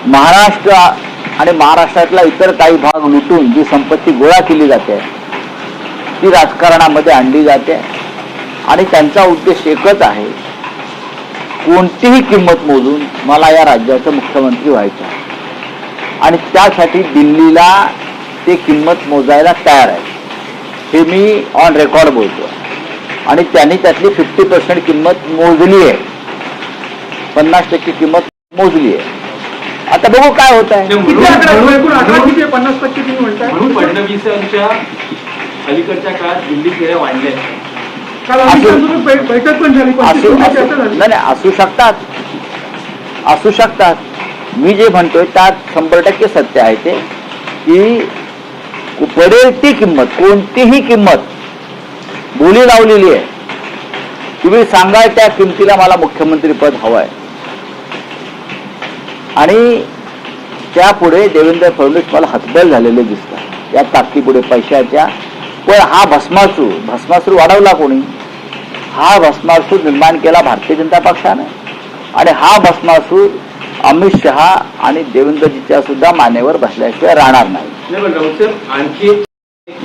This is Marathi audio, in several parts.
महाराष्ट्र आणि महाराष्ट्रातला इतर काही भाग लुटून जी संपत्ती गोळा केली जाते ती राजकारणामध्ये आणली जाते आणि त्यांचा उद्देश एकच आहे, कोणतीही किंमत मोजून मला या राज्याचा मुख्यमंत्री व्हायचं आहे आणि त्यासाठी दिल्लीला ते किंमत मोजायला तयार आहे. हे मी ऑन रेकॉर्ड बोलतो आणि त्यांनी त्यातली 50% किंमत मोजली आहे, 50% किंमत मोजली आहे. आता बघू काय होत आहे. फडणवीसांच्या अलीकडच्या काळात दिल्ली फेऱ्या वाढल्या नाही, असू शकतात. मी जे म्हणतोय त्यात 100% सत्य आहे ते, की पडेल ती किंमत, कोणतीही किंमत बोली लावलेली आहे. तुम्ही सांगाय त्या किमतीला मला मुख्यमंत्री पद हवं आहे आणि त्यापुढे देवेंद्र फडणवीस मला हतबल झालेले दिसतात या ताकदीपुढे पैशाच्या. पण हा भस्मासूर वाढवला कोणी? हा भस्मासूर निर्माण केला भारतीय जनता पक्षाने आणि हा भस्मासूर अमित शहा आणि देवेंद्रजीच्या सुद्धा मानेवर बसल्याशिवाय राहणार नाही. आणखी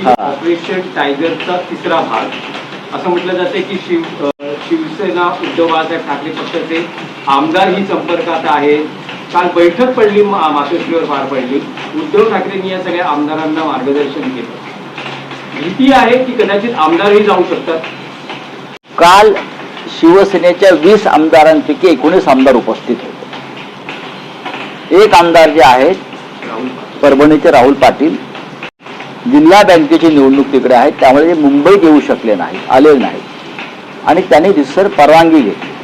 ऑपरेशन टायगरचा तिसरा भाग असं म्हटलं जाते की शिवसेना उद्धव बाळासाहेब ठाकरे पक्षाचे आमदार ही संपर्कात आहेत. काल बैठक पडली, मातोश्रीवर पार पडली. उद्धव ठाकरेंनी या सगळ्या आमदारांना मार्गदर्शन केलं. भीती आहे की कदाचित आमदारही जाऊ शकतात. काल शिवसेनेच्या 20 आमदारांपैकी 19 आमदार उपस्थित होते. एक आमदार जे आहेत परभणीचे राहुल पाटील, जिल्हा बँकेची निवडणूक तिकडे आहे त्यामुळे ते मुंबईत येऊ शकले नाही, आले नाही आणि त्यांनी रितसर परवानगी घेतली.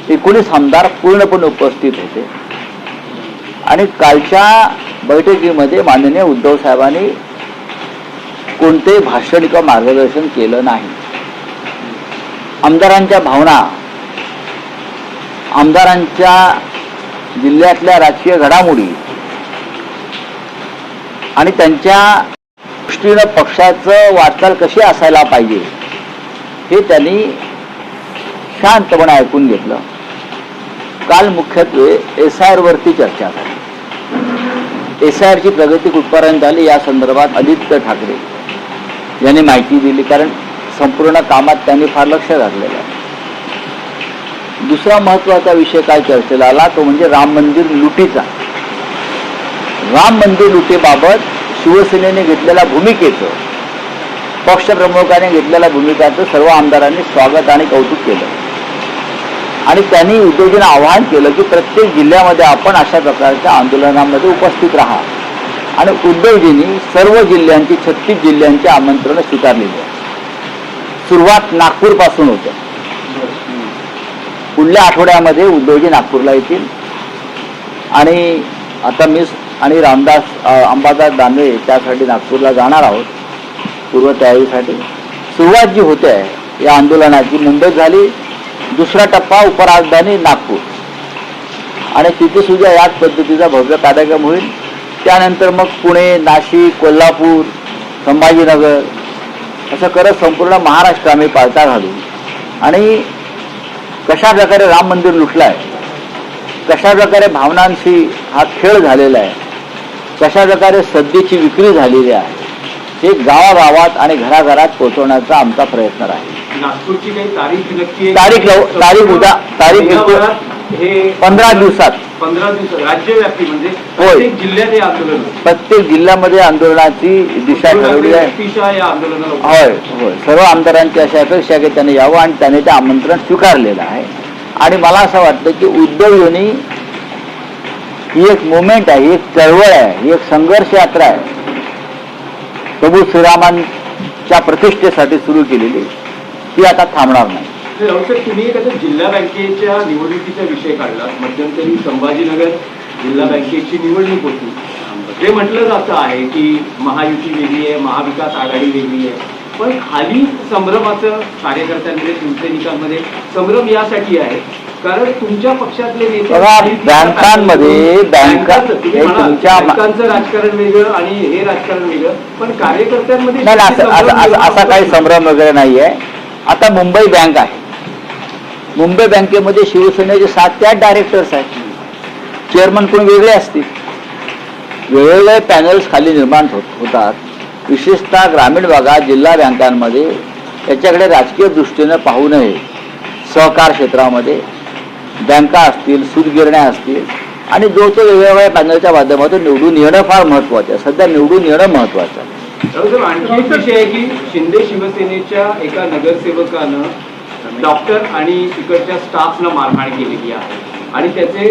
19 आमदार पूर्णपणे उपस्थित होते आणि कालच्या बैठकीमध्ये माननीय उद्धव साहेबांनी कोणतेही भाषण किंवा मार्गदर्शन केलं नाही. आमदारांच्या भावना, आमदारांच्या जिल्ह्यातल्या राजकीय घडामोडी आणि त्यांच्या दृष्टीनं पक्षाचं वाटचाल कशी असायला पाहिजे हे त्यांनी शांतपणे ऐकून घेतलं. काल मुख्यत्वे SIR वरती चर्चा झाली. SIR ची प्रगती कुठपर्यंत झाली या संदर्भात आदित्य ठाकरे यांनी माहिती दिली, कारण संपूर्ण कामात त्यांनी फार लक्ष घातलेलं आहे. दुसरा महत्वाचा विषय काय चर्चेला आला तो म्हणजे राम मंदिर लुटीचा. राम मंदिर लुटीबाबत शिवसेनेने घेतलेल्या भूमिकेचं, पक्षप्रमुखाने घेतलेल्या भूमिकाचं सर्व आमदारांनी स्वागत आणि कौतुक केलं आणि त्यांनी उद्धवजींना आवाहन केलं की प्रत्येक जिल्ह्यामध्ये आपण अशा प्रकारच्या आंदोलनामध्ये उपस्थित राहा आणि उद्धवजींनी सर्व जिल्ह्यांची 36 जिल्ह्यांची आमंत्रणं स्वीकारलेली आहे. सुरुवात नागपूरपासून होते. पुढल्या आठवड्यामध्ये उद्धवजी नागपूरला येतील आणि आता मी आणि अंबादास दानवे त्यासाठी नागपूरला जाणार आहोत पूर्वतयारीसाठी. सुरुवात जी होते आहे या आंदोलनाची मुंबईत झाली, दुसरा टप्पा उपराजधानी नागपूर आणि तिथे सुद्धा याच पद्धतीचा भव्य कार्यक्रम होईल. त्यानंतर मग पुणे, नाशिक, कोल्हापूर, संभाजीनगर असं करत संपूर्ण महाराष्ट्र आम्ही पाळता घालू आणि कशा प्रकारे राम मंदिर लुटलं आहे, कशा प्रकारे भावनांशी हा खेळ झालेला आहे, कशा प्रकारे सद्येची विक्री झालेली आहे हे गावागावात आणि घराघरात पोहोचवण्याचा आमचा प्रयत्न राहील. नागपूरची काही तारीख नक्की? तारीख हे 15 दिवसात राज्यव्यापी म्हणजे प्रत्येक जिल्ह्यात हे आंदोलन, प्रत्येक जिल्ह्यामध्ये आंदोलनाची दिशा ठरवली आहे. होय होय, सर्व आमदारांची अशी अपेक्षा आहे की त्याने यावं आणि त्याने ते आमंत्रण स्वीकारलेलं आहे. आणि मला असं वाटतं की उद्धवजींनी ही एक मुवमेंट आहे, ही एक चळवळ आहे, ही एक संघर्ष यात्रा आहे प्रभू श्रीरामांच्या प्रतिष्ठेसाठी सुरू केलेली, ती आता थांबणार नाही. तुम्ही एखाद्या जिल्हा बँकेच्या निवडणुकीचा विषय काढला. मध्यंतरी संभाजीनगर जिल्हा बँकेची निवडणूक होती. हे म्हटलं जातं आहे की महायुती वेगळी आहे, महाविकास आघाडी वेगळी आहे, पण खाली संभ्रमाचं कार्यकर्त्यांमध्ये, शिवसैनिकांमध्ये संभ्रम यासाठी आहे कारण तुमच्या पक्षातले नेते बँकांमध्ये बँकांचं राजकारण वेगळं आणि हे राजकारण वेगळं, पण कार्यकर्त्यांमध्ये असा काही संभ्रम वगैरे नाही आहे. आता मुंबई बँक आहे, मुंबई बँकेमध्ये शिवसेनेचे 7 ते 8 डायरेक्टर्स आहेत चेअरमन कोण वेगळे असतील. वेगवेगळे पॅनल्स खाली निर्माण होतात. विशेषतः ग्रामीण भागात जिल्हा बँकांमध्ये याच्याकडे राजकीय दृष्टीनं पाहू नये. सहकार क्षेत्रामध्ये बँका असतील, सूतगिरण्या असतील आणि जो तो वेगवेगळ्या पॅनलच्या माध्यमातून निवडून येणं फार महत्त्वाचं आहे. सध्या निवडून येणं महत्त्वाचं आहे. आणखी एक विषय आहे की शिंदे शिवसेनेच्या एका नगरसेवकानं डॉक्टर आणि इकडच्या स्टाफला मारहाण केलेली आहे आणि त्याचे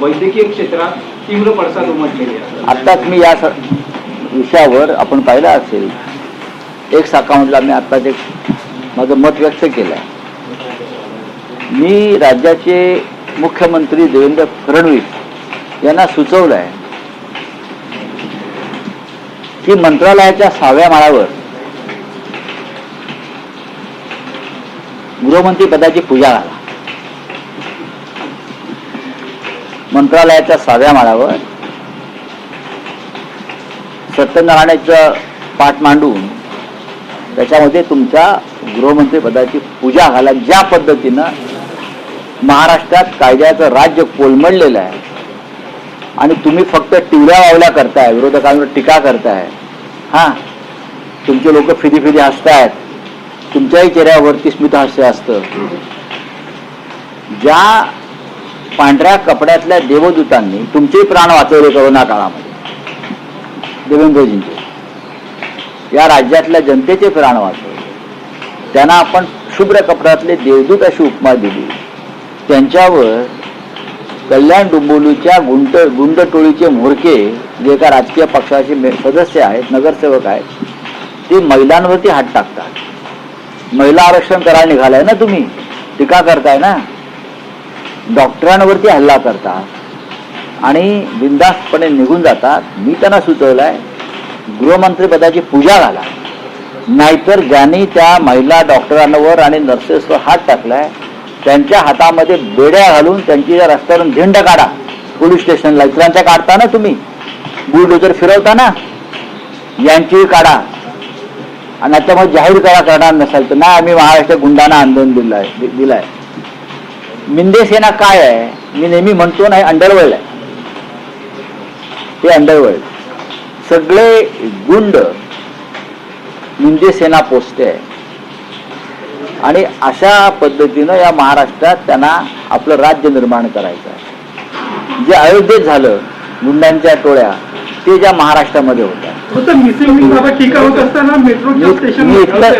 वैद्यकीय क्षेत्रात तीव्र पडसाद उमटलेले आहेत. आत्ताच मी या विषयावर आपण पाहिलं असेल, एक्स अकाउंटला मी आत्ताच एक माझं मत व्यक्त केलं आहे. मी राज्याचे मुख्यमंत्री देवेंद्र फडणवीस यांना सुचवलं आहे की मंत्रालयाच्या 6व्या माळ्यावर गृहमंत्री पदाची पूजा घाला. मंत्रालयाच्या 6व्या माळ्यावर सत्यनारायणाचं पाठ मांडून त्याच्यामध्ये तुमच्या गृहमंत्री पदाची पूजा घाला. ज्या पद्धतीनं महाराष्ट्रात कायद्याचं राज्य कोलमडलेलं आहे आणि तुम्ही फक्त टिवल्या वावल्या करताय, विरोधकांवर टीका करताय. तुमचे लोक फिदी हसतायत, तुमच्याही चेहऱ्यावरती स्मितहास्य असतं. ज्या पांढऱ्या कपड्यातल्या देवदूतांनी तुमचे प्राण वाचवले कोरोना काळामध्ये, देवेंद्रजींचे, या राज्यातल्या जनतेचे प्राण वाचवले, त्यांना आपण शुभ्र कपड्यातले देवदूत अशी उपमा दिली. त्यांच्यावर कल्याण डोंबिवलीच्या गुंड टोळीचे म्होरके जे एका राजकीय पक्षाचे सदस्य आहेत, नगरसेवक आहेत, ते महिलांवरती हात टाकतात. महिला आरक्षण करायला निघालाय ना तुम्ही, टीका करताय ना, डॉक्टरांवरती हल्ला करतात आणि बिनधास्तपणे निघून जातात. मी त्यांना सुचवलंय गृहमंत्री पदाची पूजा घाला, नाहीतर ज्यांनी त्या महिला डॉक्टरांवर आणि नर्सेसवर हात टाकलाय त्यांच्या हातामध्ये बेड्या घालून त्यांची त्या रस्त्यावरून झेंड काढा. पोलीस स्टेशनला इतरांच्या काढता ना तुम्ही, बुलडोजर फिरवता ना, यांची काढा. आणि त्याच्यामध्ये जाहीर करा करणार नसाल तर नाही आम्ही महाराष्ट्र गुंडांना आंदोलन दिलाय. मिंदे सेना काय आहे? मी नेहमी म्हणतो नाही, अंडरवर्ल्ड आहे ते. अंडरवर्ल्ड सगळे गुंड मिंदे सेना पोचते आहे आणि अशा पद्धतीनं या महाराष्ट्रात त्यांना आपलं राज्य निर्माण करायचं आहे. जे अयोध्येत झालं गुंडांच्या टोळ्या, ते ज्या महाराष्ट्रामध्ये होत्या.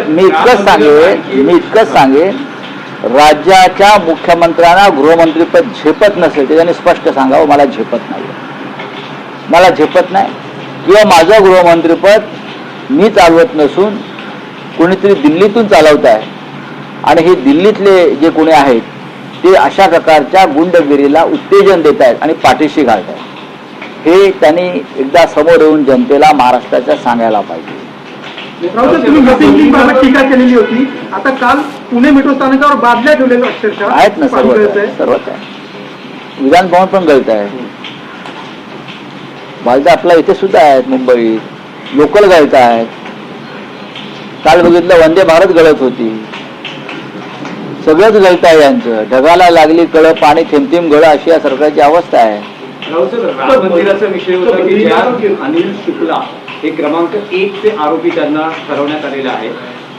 मी इतकंच सांगेन राज्याच्या मुख्यमंत्र्यांना गृहमंत्रीपद झेपत नसेल ते त्यांनी स्पष्ट सांगावं, मला झेपत नाही किंवा माझं गृहमंत्रीपद मी चालवत नसून कोणीतरी दिल्लीतून चालवत आहे आणि हे दिल्लीतले जे कोणी आहेत ते अशा प्रकारच्या गुंडगिरीला उत्तेजन देत आहेत आणि पाठीशी घालत आहेत. हे त्यांनी एकदा समोर येऊन जनतेला महाराष्ट्राच्या सांगायला पाहिजे. टीका केलेली होती, आता काल पुणे मेट्रो स्थानकावर बादल्या ठेवलेल्या अक्षरशः आहेत ना, सर्वच आहे. विधान भवन पण गळत आहे, बादल्या आपल्या इथे सुद्धा आहेत, मुंबईत लोकल गळत आहेत. काल बघितलं वंदे भारत गळत होती. सगळंच गळत आहे यांचं. ढगाला लागली कळ, पाणी थेंब गळ, अशी या सरकारची अवस्था आहे. राम मंदिराचा विषय होता की ज्या अनिल शुक्ला हे क्रमांक 1 चे आरोपी त्यांना ठरवण्यात आलेले आहेत.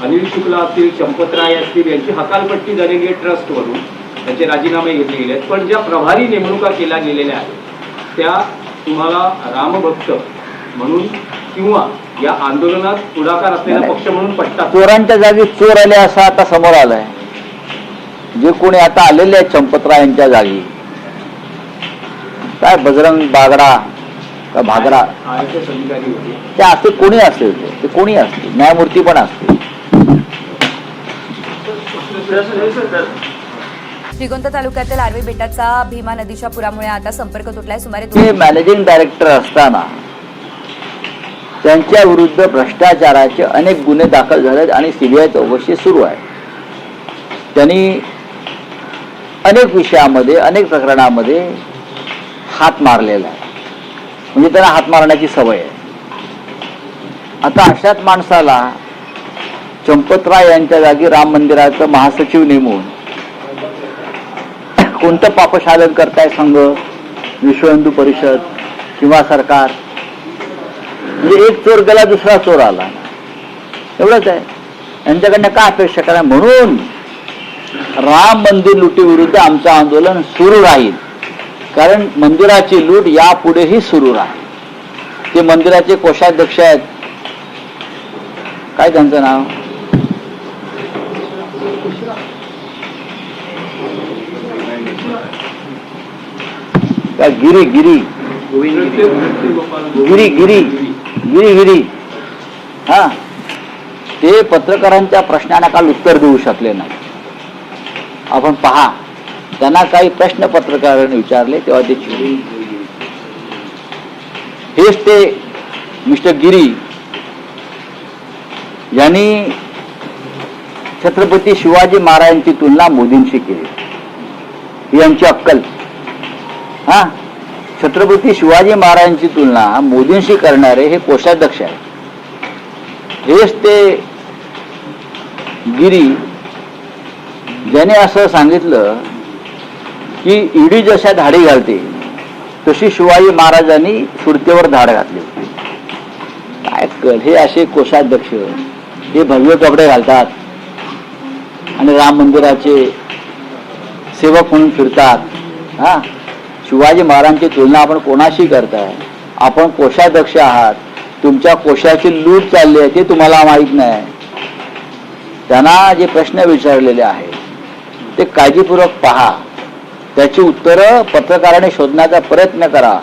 अनिल शुक्ला असतील, चंपतराय असतील, यांची हकालपट्टी झालेली आहे ट्रस्टवरून, त्याचे राजीनामे घेतले गेले आहेत. पण ज्या प्रभारी नेमणुका केल्या गेलेल्या आहेत त्या तुम्हाला रामभक्त म्हणून किंवा या आंदोलनात पुढाकार असलेला पक्ष म्हणून पटतात? चोरांच्या जागी चोर आले असं आता समोर आलंय. जे कोणी आता आलेले आहेत चंपतरायांच्या जागी, काय बजरंग बागडा का भागडा, अधिकारी होते, ते असे कोणी असेल, ते कोणी असतील, न्यायमूर्ती पण असतील. श्रीगोंदा तालुक्यातील आर्वी बेटाचा भीमा नदीच्या पुरामुळे आता संपर्क तुटलाय. सुमारे ते मॅनेजिंग डायरेक्टर असताना त्यांच्या विरुद्ध भ्रष्टाचाराचे अनेक गुन्हे दाखल झालेत आणि सीबीआय चौकशी सुरू आहे. त्यांनी अनेक विषयामध्ये, अनेक प्रकरणामध्ये हात मारलेला आहे, म्हणजे त्यांना हात मारण्याची सवय आहे. आता अशाच माणसाला चंपतराय यांच्या जागी राम मंदिराचं महासचिव नेमून कोणतं पापशालन करताय संघ? विश्व हिंदू परिषद किंवा सरकार, म्हणजे एक चोर गेला दुसरा चोर आला, एवढंच आहे. यांच्याकडनं काय अपेक्षा करा? म्हणून राम मंदिर लुटीविरुद्ध आमचं आंदोलन सुरू राहील, कारण मंदिराची लूट यापुढेही सुरू राहील. ते मंदिराचे कोषाध्यक्ष आहेत, काय त्यांचं नाव, काय गिरी गिरी गिरी गिरी गिरी गिरी हा, ते पत्रकारांच्या प्रश्नांना काल उत्तर देऊ शकले नाही. आपण पहा, त्यांना काही प्रश्न पत्रकारांनी विचारले तेव्हा ते चिडले. हेच ते मिस्टर गिरी यांनी छत्रपती शिवाजी महाराजांची तुलना मोदींशी केली. ही यांची अक्कल. हा, छत्रपती शिवाजी महाराजांची तुलना मोदींशी करणारे हे कोषाध्यक्ष आहेत. हेच ते गिरी ज्याने असं सांगितलं की ईडी जशा धाडी घालते तशी शिवाजी महाराजांनी सुरतेवर धाड घातली. काय कल, हे असे कोषाध्यक्ष हे भव्य कपडे घालतात आणि राम मंदिराचे सेवक म्हणून फिरतात. हा, शिवाजी महाराजांची तुलना आपण कोणाशी करताय? आपण कोषाध्यक्ष आहात, तुमच्या कोशाची लूट चालली आहे ते तुम्हाला माहीत नाही. त्यांना जे प्रश्न विचारलेले आहेत ते काळजीपूर्वक पहा, त्याची उत्तरं पत्रकाराने शोधण्याचा प्रयत्न करा,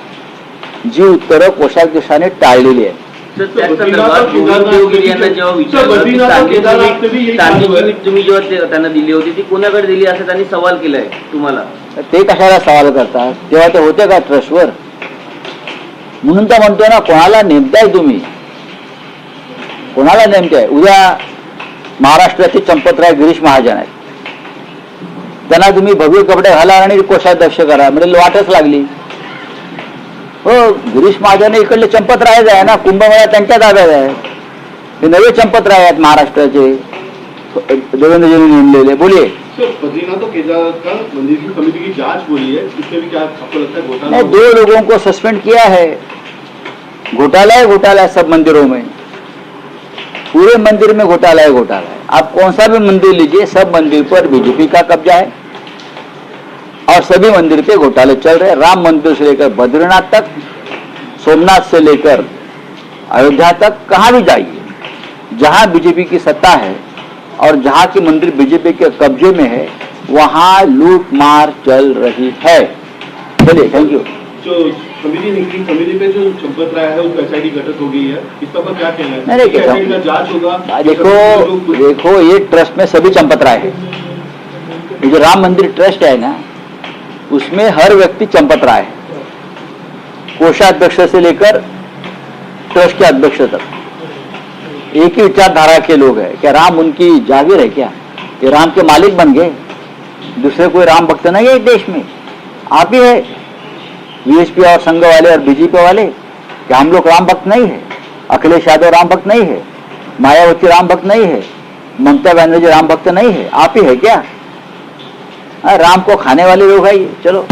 जी उत्तरं कोषाध्यक्षाने टाळलेली आहेत. त्या संदर्भात गोविंद देवगिरी यांना जेव्हा विचारलं की चांदीची तुम्ही जेव्हा त्यांना दिली होती ती कोणाकडे दिली असं त्यांनी सवाल केलाय तुम्हाला, ते कशाला सवाल करतात? तेव्हा ते होते का ट्रस्टवर? म्हणून तर म्हणतोय ना, कोणाला नेमताय तुम्ही, कोणाला नेमताय? उद्या महाराष्ट्राचे चंपतराय गिरीश महाजन आहेत, त्यांना तुम्ही भव्य कपडे घाला आणि कोषाध्यक्ष करा म्हणजे वाटच लागली. हो, गिरीश महाजन इकडले चंपतरायच आहे ना, कुंभमेळा त्यांच्या ताब्यात आहे. हे नवे चंपतराय आहेत महाराष्ट्राचे, देवेंद्रजींनी नेमलेले. बोलिए. बद्रीनाथ और केदारनाथ का मंदिर की कमेटी की जांच बोली है, इसमें भी क्या आपको लगता है घोटाला? नहीं, 2 लोगों को सस्पेंड किया है. घोटाला है सब मंदिरों में, पूरे मंदिर में घोटाला है. आप कौन सा भी मंदिर लीजिए, सब मंदिर पर बीजेपी का कब्जा है और सभी मंदिर पे घोटाले चल रहे हैं. राम मंदिर से लेकर बद्रीनाथ तक, सोमनाथ से लेकर अयोध्या तक, कहाँ भी जाइए, जहाँ बीजेपी की सत्ता है और जहाँ की मंदिर बीजेपी के कब्जे में है वहाँ लूट मार चल रही है. चलिए, थैंक यू. जो कमेटी निकली, कमेटी पे जो चंपत राय है उसको एसआईटी गठित हो गई है, इस पर क्या कहना है? नहीं, एसआईटी का जांच होगा? देखो ये ट्रस्ट में सभी चंपतराय है. ये जो राम मंदिर ट्रस्ट है ना, उसमें हर व्यक्ति चंपतराय है, कोषाध्यक्ष से लेकर ट्रस्ट के अध्यक्ष तक. एक ही विचारधारा के लोग हैं. क्या राम उनकी जागीर है क्या? ये राम के मालिक बन गए? दूसरे कोई राम भक्त नहीं है इस देश में, आप ही है. वीएसपी और संघ वाले और बीजेपी वाले, क्या हम लोग राम भक्त नहीं है? अखिलेश यादव राम भक्त नहीं है, मायावती राम भक्त नहीं है, ममता बनर्जी राम भक्त नहीं है, आप ही है क्या? राम को खाने वाले लोग हैं. चलो.